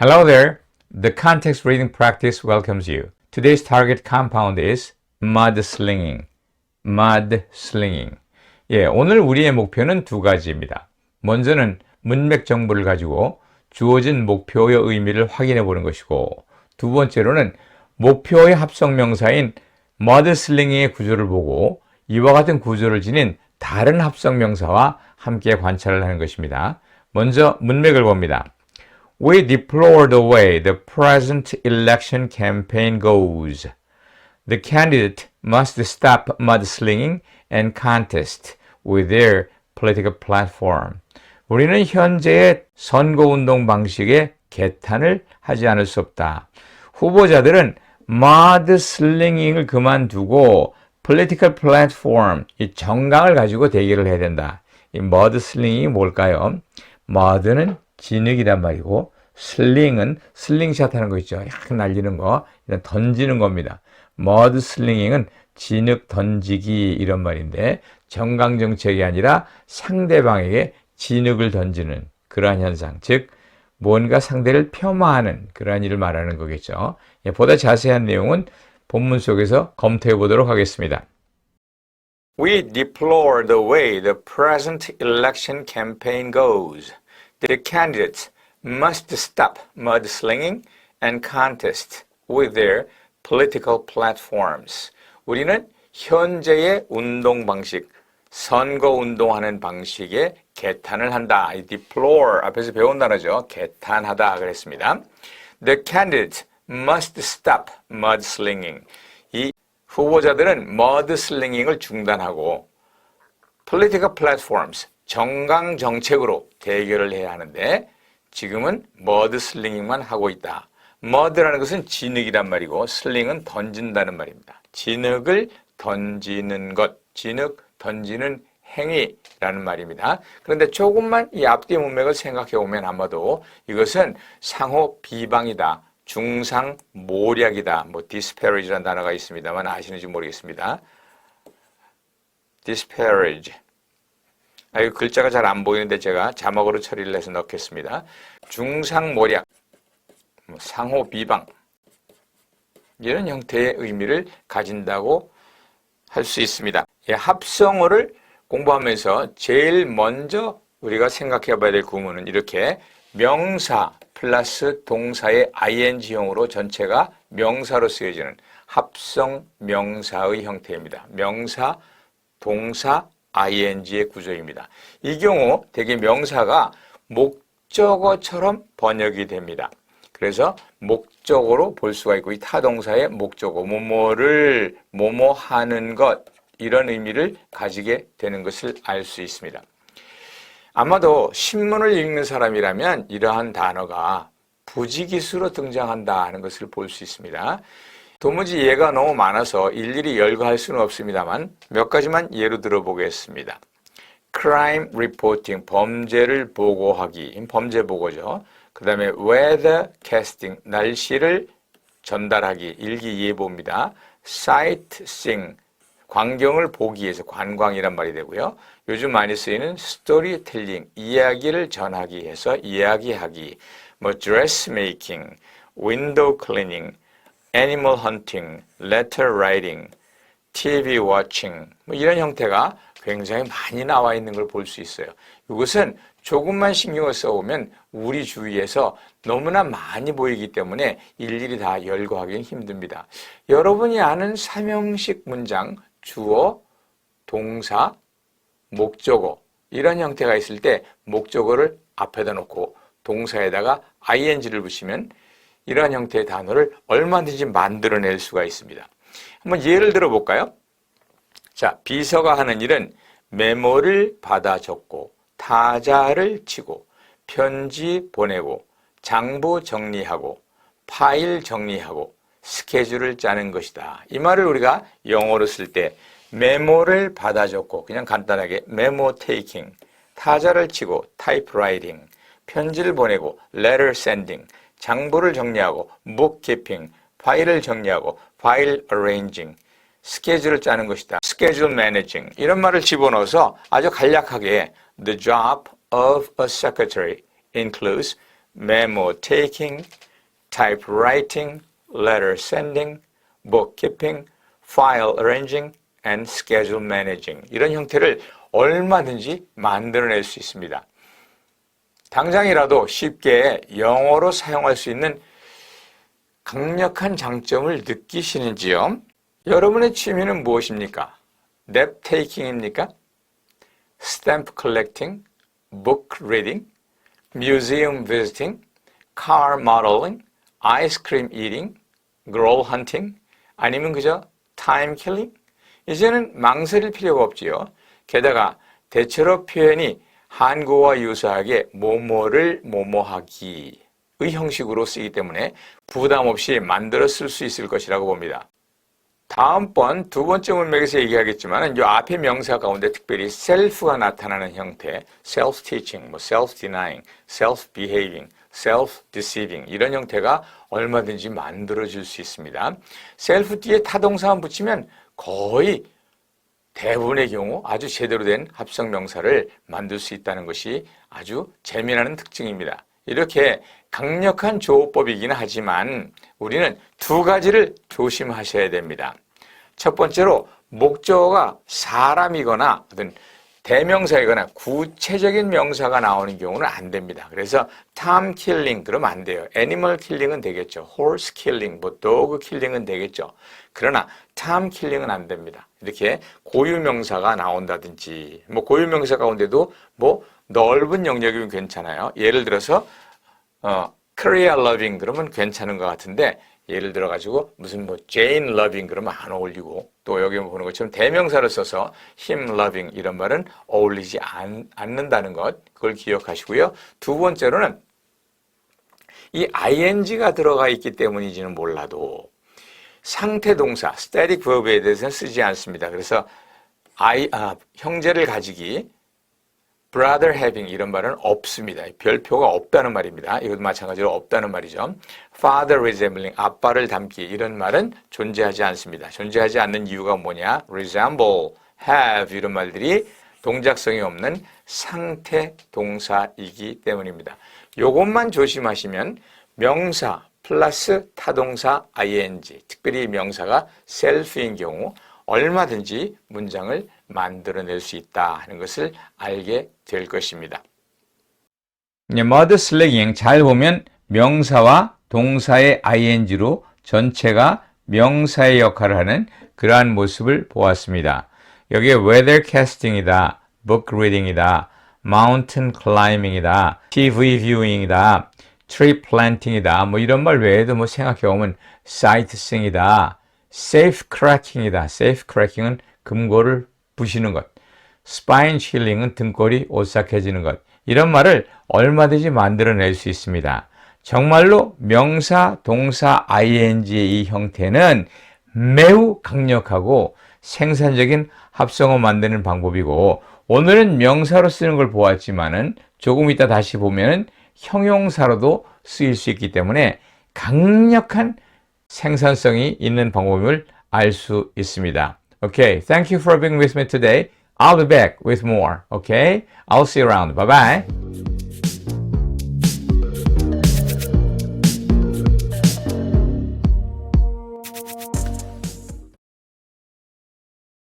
Hello there. The context reading practice welcomes you. Today's target compound is mudslinging. mudslinging. 예, 오늘 우리의 목표는 두 가지입니다. 먼저는 문맥 정보를 가지고 주어진 목표의 의미를 확인해 보는 것이고, 두 번째로는 목표의 합성명사인 mudslinging의 구조를 보고 이와 같은 구조를 지닌 다른 합성명사와 함께 관찰을 하는 것입니다. 먼저 문맥을 봅니다. We deplore the way the present election campaign goes. The candidate must stop mudslinging and contest with their political platform. 우리는 현재의 선거운동 방식에 개탄을 하지 않을 수 없다. 후보자들은 mudslinging을 그만두고 political platform, 이 정강을 가지고 대결을 해야 된다. 이 mudslinging이 뭘까요? mud는 진흙이란 말이고, 슬링은 슬링샷 하는 거 있죠. 약 날리는 거, 던지는 겁니다. mudslinging은 진흙 던지기 이런 말인데, 정강정책이 아니라 상대방에게 진흙을 던지는 그러한 현상, 즉 뭔가 상대를 폄하하는 그러한 일을 말하는 거겠죠. 보다 자세한 내용은 본문 속에서 검토해 보도록 하겠습니다. We deplore the way the present election campaign goes. The candidates must stop mudslinging and contest with their political platforms. 우리는 현재의 운동 방식, 선거 운동하는 방식에 개탄을 한다. 이 deplore 앞에서 배운 단어죠. 개탄하다 그랬습니다. The candidates must stop mudslinging. 이 후보자들은 mudslinging을 중단하고 political platforms, 정강 정책으로 대결을 해야 하는데 지금은 mudslinging만 하고 있다. mud라는 것은 진흙이란 말이고 sling은 던진다는 말입니다. 진흙을 던지는 것, 진흙 던지는 행위라는 말입니다. 그런데 조금만 이 앞뒤 문맥을 생각해 보면 아마도 이것은 상호 비방이다. 중상모략이다. disparage라는 단어가 있습니다만 아시는지 모르겠습니다. disparage. 이 글자가 잘 안 보이는데 제가 자막으로 처리를 해서 넣겠습니다. 중상모략, 상호 비방, 이런 형태의 의미를 가진다고 할 수 있습니다. 합성어를 공부하면서 제일 먼저 우리가 생각해 봐야 될 구문은 이렇게 명사 플러스 동사의 ing형으로 전체가 명사로 쓰여지는 합성 명사의 형태입니다. 명사, 동사, ing의 구조입니다. 이 경우 대개 명사가 목적어처럼 번역이 됩니다. 그래서 목적어로 볼 수가 있고 이 타동사의 목적어, 뭐뭐를 뭐뭐하는 것 이런 의미를 가지게 되는 것을 알 수 있습니다. 아마도 신문을 읽는 사람이라면 이러한 단어가 부지기수로 등장한다 하는 것을 볼 수 있습니다. 도무지 예가 너무 많아서 일일이 열거할 수는 없습니다만 몇 가지만 예로 들어보겠습니다. crime reporting, 범죄를 보고하기, 범죄 보고죠. 그 다음에 weather casting, 날씨를 전달하기, 일기예보입니다. sightseeing, 광경을 보기 위해서 관광이란 말이 되고요. 요즘 많이 쓰이는 스토리텔링, 이야기를 전하기 해서 이야기하기, dressmaking, window cleaning, animal hunting, letter writing, TV watching, 이런 형태가 굉장히 많이 나와 있는 걸 볼 수 있어요. 이것은 조금만 신경을 써보면 우리 주위에서 너무나 많이 보이기 때문에 일일이 다 열거하기는 힘듭니다. 여러분이 아는 삼형식 문장, 주어, 동사, 목적어 이런 형태가 있을 때 목적어를 앞에다 놓고 동사에다가 ing를 붙이면 이러한 형태의 단어를 얼마든지 만들어낼 수가 있습니다. 한번 예를 들어 볼까요? 자, 비서가 하는 일은 메모를 받아 적고 타자를 치고 편지 보내고 장부 정리하고 파일 정리하고 스케줄을 짜는 것이다. 이 말을 우리가 영어로 쓸 때 메모를 받아 적고 그냥 간단하게 메모 테이킹, 타자를 치고 타이프라이팅, 편지를 보내고 letter sending, 장부를 정리하고 book keeping, 파일을 정리하고 file arranging, 스케줄을 짜는 것이다. schedule managing 이런 말을 집어넣어서 아주 간략하게 The job of a secretary includes memo taking, typewriting, letter sending, bookkeeping, file arranging, and schedule managing. 이런 형태를 얼마든지 만들어낼 수 있습니다. 당장이라도 쉽게 영어로 사용할 수 있는 강력한 장점을 느끼시는지요? 여러분의 취미는 무엇입니까? 랩 테이킹입니까? 스탬프 컬렉팅, book reading, museum visiting, car modeling, 아이스크림 eating, girl hunting, 아니면 그저 time killing? 이제는 망설일 필요가 없지요. 게다가 대체로 표현이 한국어와 유사하게 뭐뭐를 뭐뭐하기의 형식으로 쓰기 때문에 부담 없이 만들어 쓸 수 있을 것이라고 봅니다. 다음번 두 번째 문맥에서 얘기하겠지만 이 앞에 명사 가운데 특별히 self가 나타나는 형태, self-teaching, self-denying, self-behaving, self-deceiving 이런 형태가 얼마든지 만들어질 수 있습니다. self 뒤에 타동사만 붙이면 거의 대부분의 경우 아주 제대로 된 합성명사를 만들 수 있다는 것이 아주 재미나는 특징입니다. 이렇게 강력한 조어법이긴 하지만 우리는 두 가지를 조심하셔야 됩니다. 첫 번째로 목적어가 사람이거나 어떤 대명사이거나 구체적인 명사가 나오는 경우는 안 됩니다. 그래서 Tom killing 그러면 안 돼요. Animal killing은 되겠죠. Horse killing, dog killing은 되겠죠. 그러나 Tom killing은 안 됩니다. 이렇게 고유명사가 나온다든지 고유명사 가운데도 넓은 영역이면 괜찮아요. 예를 들어서 Korea loving 그러면 괜찮은 것 같은데 예를 들어 가지고 무슨 Jane loving 그러면 안 어울리고 또 여기 보는 것처럼 대명사를 써서 him loving 이런 말은 어울리지 않는다는 것 그걸 기억하시고요. 두 번째로는 이 ing가 들어가 있기 때문인지는 몰라도 상태 동사 static verb에 대해서는 쓰지 않습니다. 그래서 형제를 가지기 brother having 이런 말은 없습니다. 별표가 없다는 말입니다. 이것도 마찬가지로 없다는 말이죠. father resembling 아빠를 닮기 이런 말은 존재하지 않습니다. 존재하지 않는 이유가 뭐냐? resemble, have 이런 말들이 동작성이 없는 상태 동사이기 때문입니다. 이것만 조심하시면 명사 플러스 타동사 ing 특별히 명사가 self인 경우 얼마든지 문장을 만들어낼 수 있다 하는 것을 알게 될 것입니다. mudslinging 잘 보면 명사와 동사의 ing로 전체가 명사의 역할을 하는 그러한 모습을 보았습니다. 여기에 weathercasting이다, book reading이다, mountain climbing이다, TV viewing이다, tree planting이다 이런 말 외에도 생각해보면 sightseeing이다, safecracking이다. safecracking은 금고를 부시는 것, spine chilling은 등골이 오싹해지는 것 이런 말을 얼마든지 만들어낼 수 있습니다. 정말로 명사, 동사, ing의 이 형태는 매우 강력하고 생산적인 합성어 만드는 방법이고 오늘은 명사로 쓰는 걸 보았지만은 조금 이따 다시 보면은 형용사로도 쓰일 수 있기 때문에 강력한 생산성이 있는 방법을 알 수 있습니다. Okay, thank you for being with me today. I'll be back with more. Okay, I'll see you around. Bye bye.